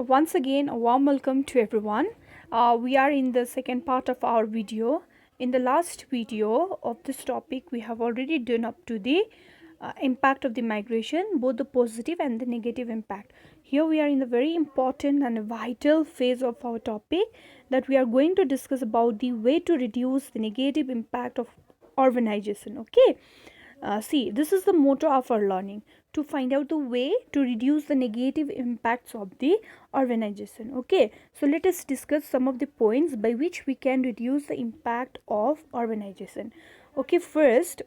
Once again, a warm welcome to everyone. We are in the second part of our video. In the last video of this topic, we have already done up to the impact of the migration, both the positive and the negative impact. Here we are in the very important and vital phase of our topic, that we are going to discuss about the way to reduce the negative impact of urbanization. Okay. See, this is the motto of our learning, to find out the way to reduce the negative impacts of the urbanization. Okay, so let us discuss some of the points by which we can reduce the impact of urbanization. Okay, first,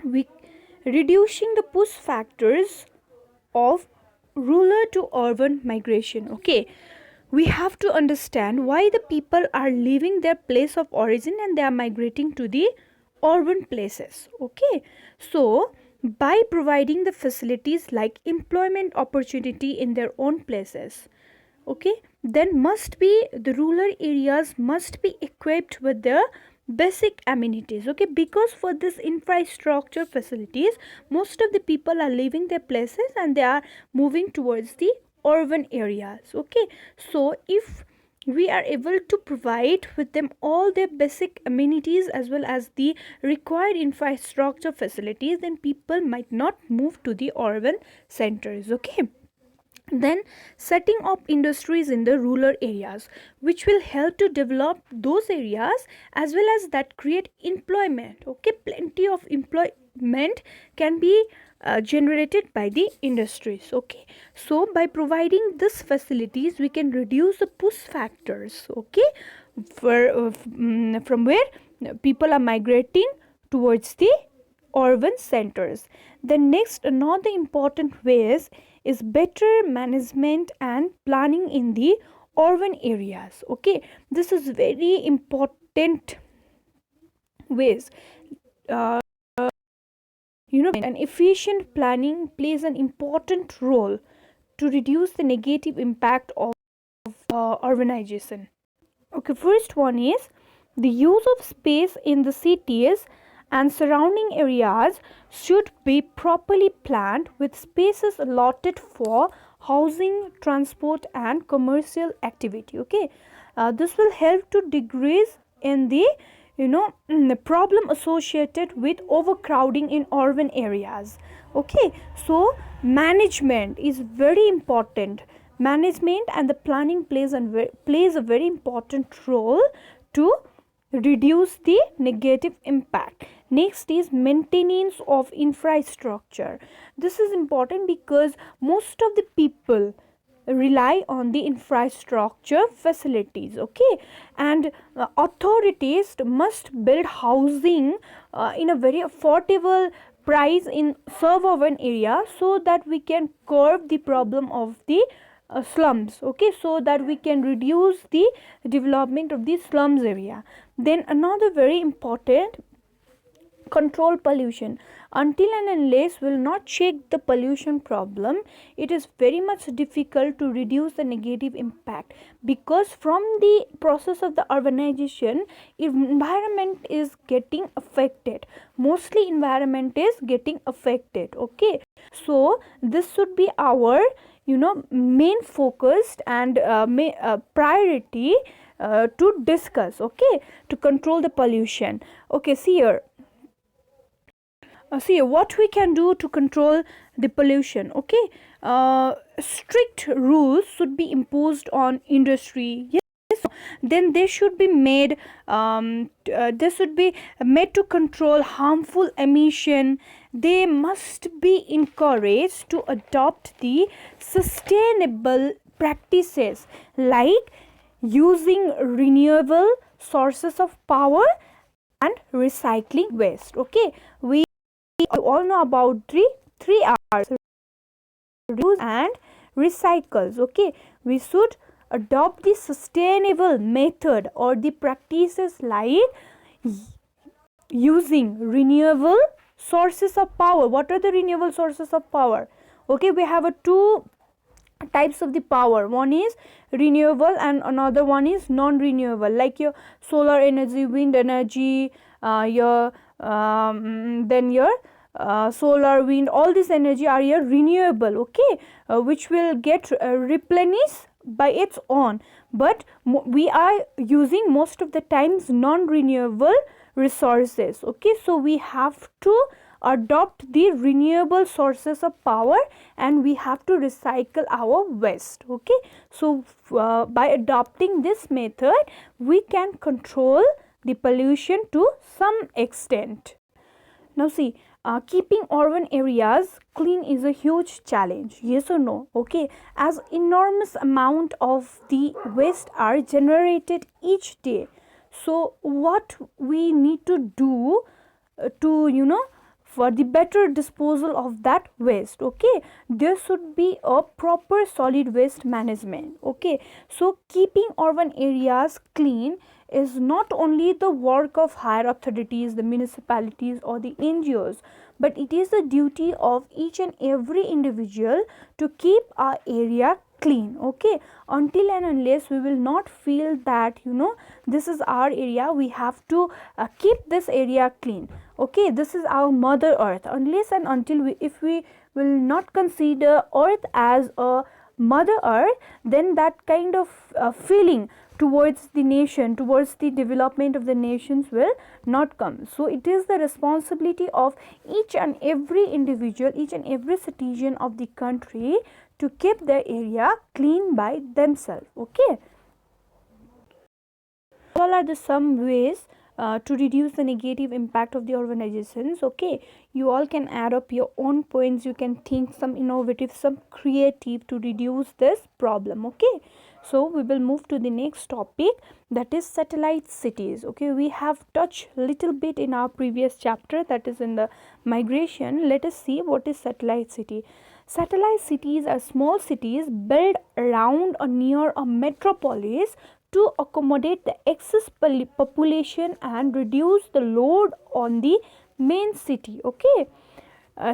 we reducing the push factors of rural to urban migration. Okay, we have to understand why the people are leaving their place of origin and they are migrating to the urban places. Okay, so by providing the facilities like employment opportunity in their own places, okay, then must be the rural areas must be equipped with the basic amenities. Okay, because for this infrastructure facilities, most of the people are leaving their places and they are moving towards the urban areas. Okay, so if we are able to provide with them all their basic amenities as well as the required infrastructure facilities, then people might not move to the urban centers. Okay, then setting up industries in the rural areas, which will help to develop those areas as well as that create employment. Okay, plenty of employment can be generated by the industries. Okay, so by providing these facilities we can reduce the push factors. Okay, from where people are migrating towards the urban centers. The next, another important ways is better management and planning in the urban areas. Okay, this is very important ways. uh, an efficient planning plays an important role to reduce the negative impact of urbanization. Okay, first one is the use of space in the cities and surrounding areas should be properly planned with spaces allotted for housing, transport and commercial activity. Okay, this will help to decrease in the the problem associated with overcrowding in urban areas. Okay, so management is very important. Management and the planning plays a very important role to reduce the negative impact. Next is maintenance of infrastructure. This is important because most of the people rely on the infrastructure facilities. Okay, and authorities must build housing in a very affordable price in suburban areas, so that we can curb the problem of the slums. Okay, so that we can reduce the development of the slums area. Then another very important, control pollution. Until and unless we will not check the pollution problem, it is very much difficult to reduce the negative impact, because from the process of the urbanization, environment is getting affected. Mostly environment is getting affected. Okay, so this should be our main focused and priority to discuss. Okay, to control the pollution. Okay, see here, see what we can do to control the pollution. Okay, strict rules should be imposed on industry. Yes, then they should be made they should be made to control harmful emission. They must be encouraged to adopt the sustainable practices like using renewable sources of power and recycling waste. Okay, we all know about three R's: reduce and recycles. Okay, we should adopt the sustainable method or the practices like using renewable sources of power. What are the renewable sources of power? Okay, we have two types of the power. One is renewable and another one is non-renewable, like your solar energy, wind energy, your then your solar, wind, all this energy are your renewable. Okay, which will get replenished by its own, but we are using most of the times non-renewable resources. Okay, so we have to adopt the renewable sources of power, and we have to recycle our waste. Okay, so by adopting this method we can control the pollution to some extent. Now see, keeping urban areas clean is a huge challenge, yes or no? Okay, as enormous amount of the waste are generated each day. So what we need to do to, for the better disposal of that waste? Okay, there should be a proper solid waste management. Okay, so keeping urban areas clean is not only the work of higher authorities, the municipalities or the NGOs, but it is the duty of each and every individual to keep our area clean. Okay, until and unless we will not feel that this is our area, we have to keep this area clean. Okay, this is our mother earth. Unless and until if we will not consider earth as a mother earth, then that kind of feeling towards the nation, towards the development of the nations will not come. So it is the responsibility of each and every individual, each and every citizen of the country to keep their area clean by themselves. Okay, all are the some ways to reduce the negative impact of the urbanizations. Okay, you all can add up your own points, you can think some innovative, some creative to reduce this problem. Okay, so we will move to the next topic, that is satellite cities. Okay, we have touched little bit in our previous chapter, that is in the migration. Let us see what is satellite city. Satellite cities are small cities built around or near a metropolis to accommodate the excess population and reduce the load on the main city. Okay,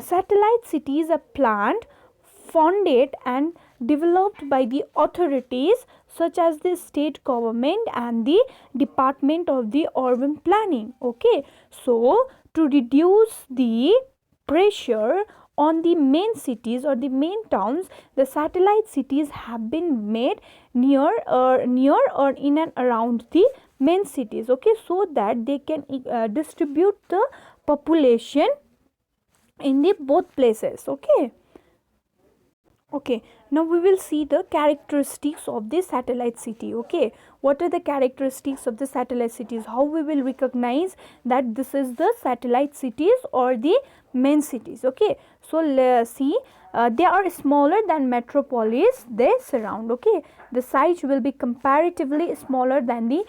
satellite cities are planned, funded and developed by the authorities such as the state government and the department of the urban planning. Okay, so to reduce the pressure on the main cities or the main towns, the satellite cities have been made near or in and around the main cities. Okay, so that they can distribute the population in the both places. Okay, now we will see the characteristics of the satellite city. Okay, what are the characteristics of the satellite cities? How we will recognize that this is the satellite cities or the main cities? Okay, so let's see, they are smaller than metropolis they surround. Okay, the size will be comparatively smaller than the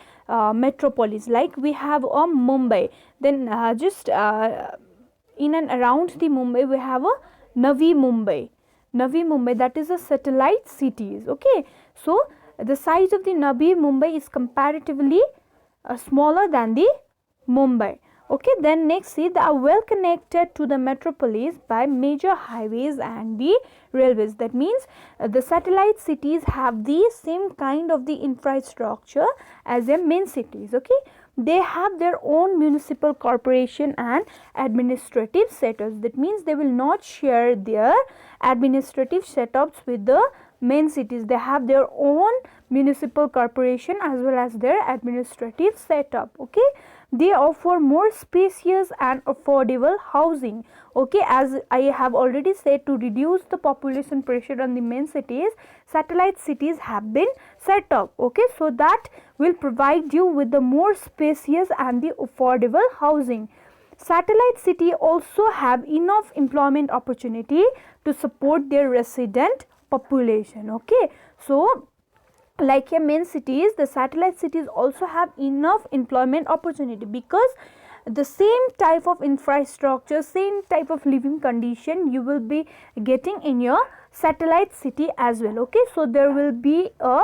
metropolis. Like we have a Mumbai, then just in and around the Mumbai we have a Navi Mumbai, that is a satellite cities. Okay, so the size of the Navi Mumbai is comparatively smaller than the Mumbai. Okay, then next see, they are well connected to the metropolis by major highways and the railways. That means the satellite cities have the same kind of the infrastructure as their main cities. Okay, they have their own municipal corporation and administrative setups. That means they will not share their administrative setups with the main cities. They have their own municipal corporation as well as their administrative setup. Okay, they offer more spacious and affordable housing. Okay, as I have already said, to reduce the population pressure on the main cities, satellite cities have been set up. Okay, so that will provide you with the more spacious and the affordable housing. Satellite city also have enough employment opportunity to support their resident population. Okay, so like your main cities, the satellite cities also have enough employment opportunity, because the same type of infrastructure, same type of living condition you will be getting in your satellite city as well. Okay, so there will be a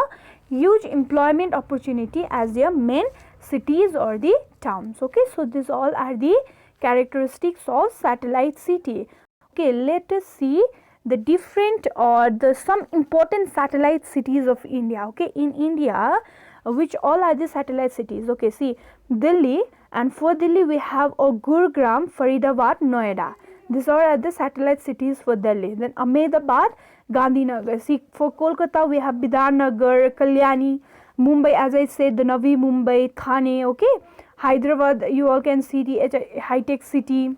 huge employment opportunity as their main cities or the towns. Okay, so these all are the characteristics of satellite city. Okay, let us see the different or the some important satellite cities of India. Okay, in India, which all are the satellite cities? Okay, see, Delhi, and for Delhi we have a Gurugram, Faridabad, Noida. These are the satellite cities for Delhi. Then Ahmedabad, Gandhinagar. See, for Kolkata, we have Bidharnagar, Kalyani. Mumbai, as I said, the Navi Mumbai, Thane, okay. Hyderabad, you all can see the high-tech city.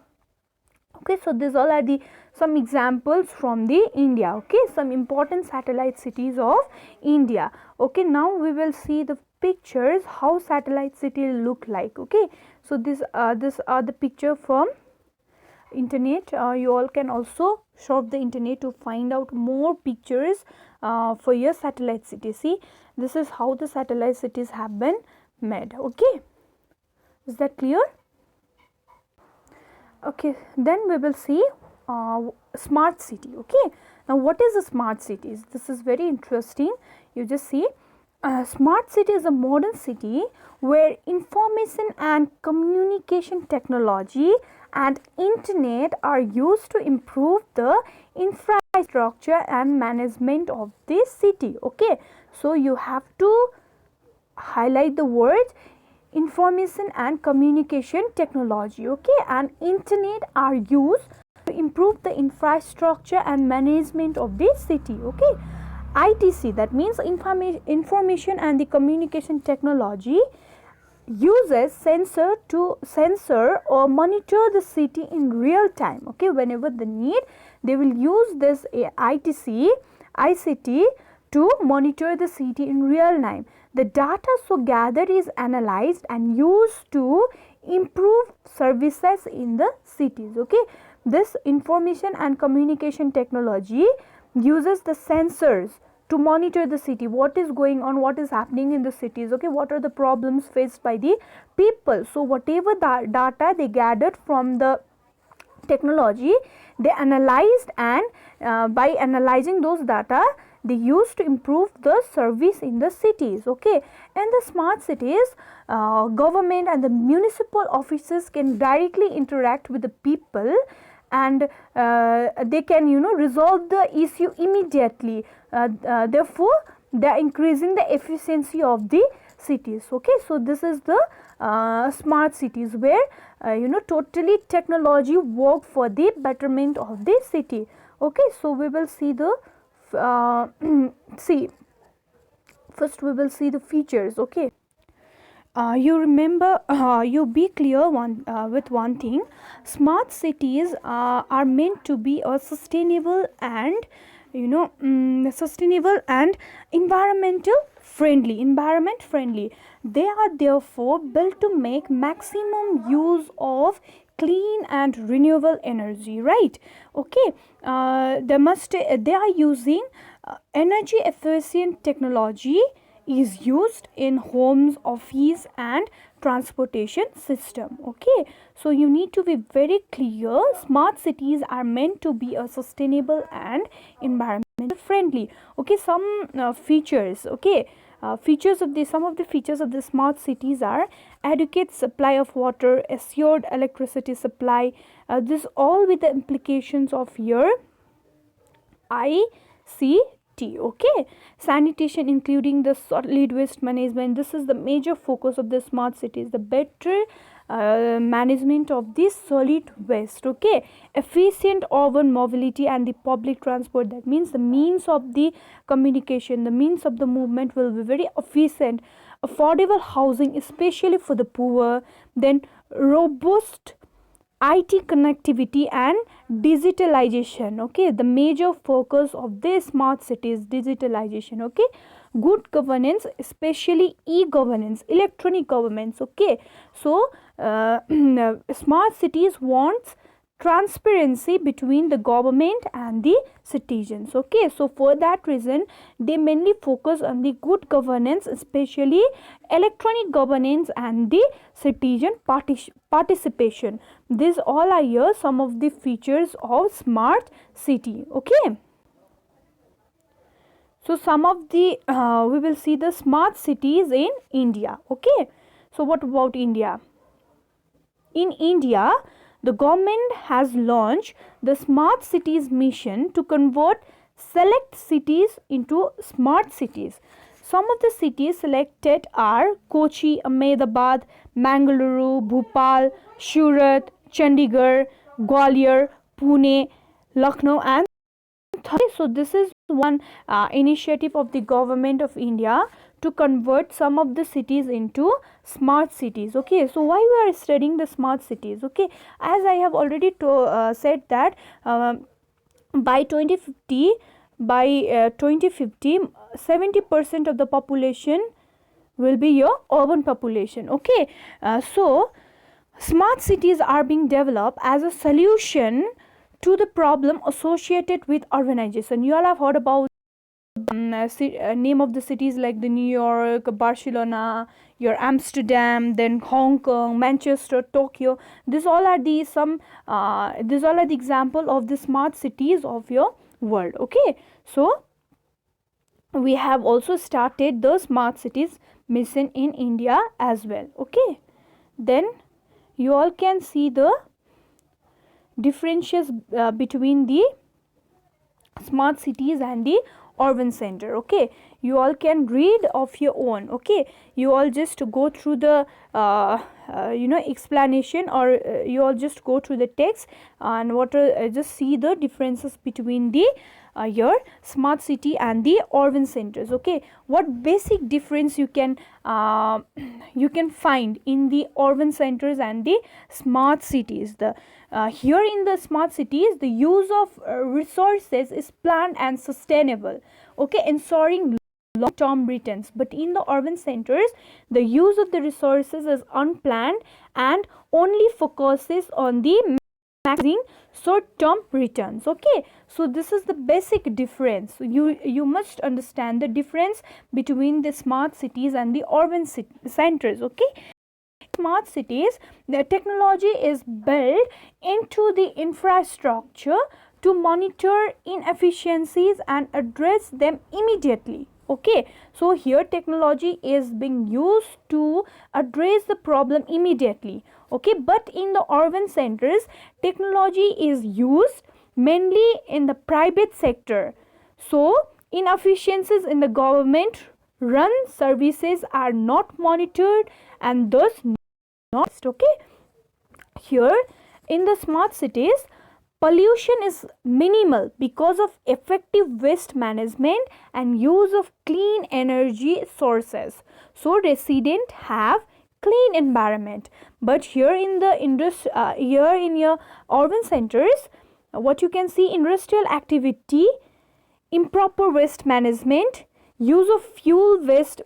Okay, so these all are the some examples from the India. Okay, some important satellite cities of India. Okay, now we will see the pictures how satellite cities look like. Okay, so this are the picture from internet. You all can also shop the internet to find out more pictures for your satellite city. See, this is how the satellite cities have been made. Okay, is that clear? Okay, then we will see smart city. Okay, now what is a smart cities? This is very interesting. You just see, smart city is a modern city where information and communication technology and internet are used to improve the infrastructure and management of this city. Okay, so you have to highlight the words information and communication technology, okay, and internet are used to improve the infrastructure and management of this city. Okay, ITC, that means information and the communication technology, uses sensor to sensor or monitor the city in real time. Okay, whenever the need, they will use this ICT to monitor the city in real time. The data so gathered is analyzed and used to improve services in the cities. Okay, this information and communication technology uses the sensors to monitor the city, what is going on, what is happening in the cities. Okay, what are the problems faced by the people. So whatever the data they gathered from the technology, they analyzed, and by analyzing those data, they used to improve the service in the cities. Okay, and the smart cities, government and the municipal offices can directly interact with the people, and they can resolve the issue immediately. Therefore they are increasing the efficiency of the cities. Okay, so this is the smart cities where totally technology work for the betterment of the city. Okay, so we will see the see, first we will see the features. Okay, you remember, you be clear with one thing: smart cities are meant to be a sustainable and sustainable and environment friendly. They are therefore built to make maximum use of clean and renewable energy, right? Okay, they are using energy efficient technology is used in homes, office and transportation system. Okay, so you need to be very clear. Smart cities are meant to be a sustainable and environmental friendly. Okay, some features. Okay, features of the some of the features of the smart cities are adequate supply of water, assured electricity supply. This all with the implications of your ICT. Okay, sanitation including the solid waste management. This is the major focus of the smart cities, the better management of this solid waste. Okay, efficient urban mobility and the public transport, that means the means of the communication, the means of the movement will be very efficient. Affordable housing, especially for the poor. Then robust IT connectivity and digitalization. Okay, the major focus of this smart city is digitalization. Okay, good governance, especially e-governance, electronic governments. Okay, so smart cities wants transparency between the government and the citizens. Okay, so for that reason they mainly focus on the good governance, especially electronic governance and the citizen participation. These all are here some of the features of smart city. Okay, so some of the we will see the smart cities in India. Okay, so what about India? In India, the government has launched the Smart Cities mission to convert select cities into smart cities. Some of the cities selected are Kochi, Ahmedabad, Mangaluru, Bhopal, Surat, Chandigarh, Gwalior, Pune, Lucknow and So this is one initiative of the government of India to convert some of the cities into smart cities. Okay, so why we are studying the smart cities? Okay, as I have already said that by 2050, 70% of the population will be your urban population. Okay, so smart cities are being developed as a solution to the problem associated with urbanization. You all have heard about name of the cities like the New York, Barcelona, your Amsterdam, then Hong Kong, Manchester, Tokyo. These all are the example of the smart cities of your world. Okay, so we have also started the smart cities mission in India as well. Okay, then you all can see the differences between the smart cities and the urban center. Okay, you all can read of your own. Okay, you all just go through the explanation, or you all just go through the text and just see the differences between the your smart city and the urban centers. Okay, what basic difference you can find in the urban centers and the smart cities? The here in the smart cities, the use of resources is planned and sustainable, okay, ensuring long term returns. But in the urban centers, the use of the resources is unplanned and only focuses on the maximizing short term returns. Okay, so this is the basic difference. You must understand the difference between the smart cities and the urban centers. Okay, smart cities, the technology is built into the infrastructure to monitor inefficiencies and address them immediately. Okay, so here technology is being used to address the problem immediately. Okay, but in the urban centers, technology is used mainly in the private sector. So inefficiencies in the government run services are not monitored and thus not. Okay, here in the smart cities, pollution is minimal because of effective waste management and use of clean energy sources, so residents have clean environment. But here in the here in your urban centers, what you can see, industrial activity, improper waste management, use of fuel waste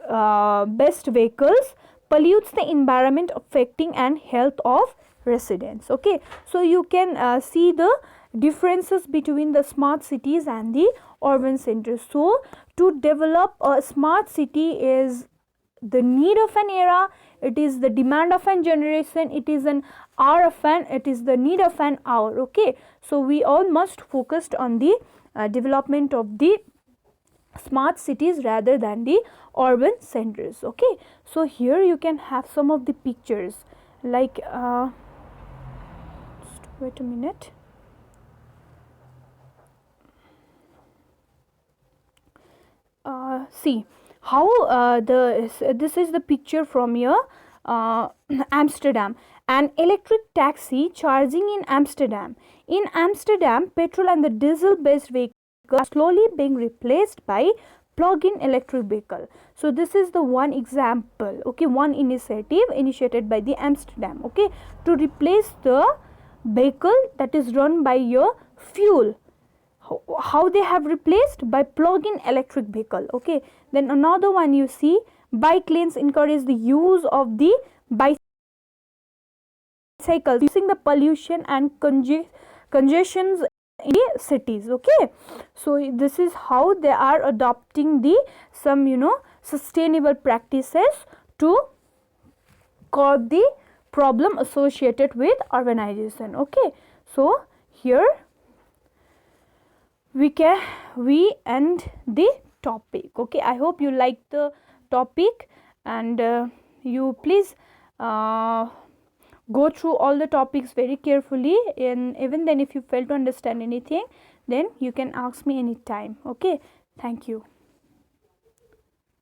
based vehicles pollutes the environment, affecting and health of residents. Okay, so you can see the differences between the smart cities and the urban centers. So to develop a smart city is the need of an era, it is the demand of an generation, it is an hour of an, it is the need of an hour. Okay, so we all must focus on the development of the smart cities rather than the urban centers. Okay, so here you can have some of the pictures like just wait a minute. See how this is the picture from your Amsterdam. An electric taxi charging in Amsterdam. In Amsterdam, petrol and the diesel based vehicles are slowly being replaced by plug-in electric vehicle. So this is the one example. Okay, one initiative initiated by the Amsterdam. Okay, to replace the vehicle that is run by your fuel. How they have replaced? By plug-in electric vehicle. Okay, then another one you see, bike lanes encourage the use of the bicycles, reducing the pollution and congestions in the cities. Okay, so this is how they are adopting the some sustainable practices to curb the problem associated with urbanization. Okay, so here we end the topic. Okay, I hope you like the topic, and you please go through all the topics very carefully, and even then if you fail to understand anything, then you can ask me anytime. Okay, thank you.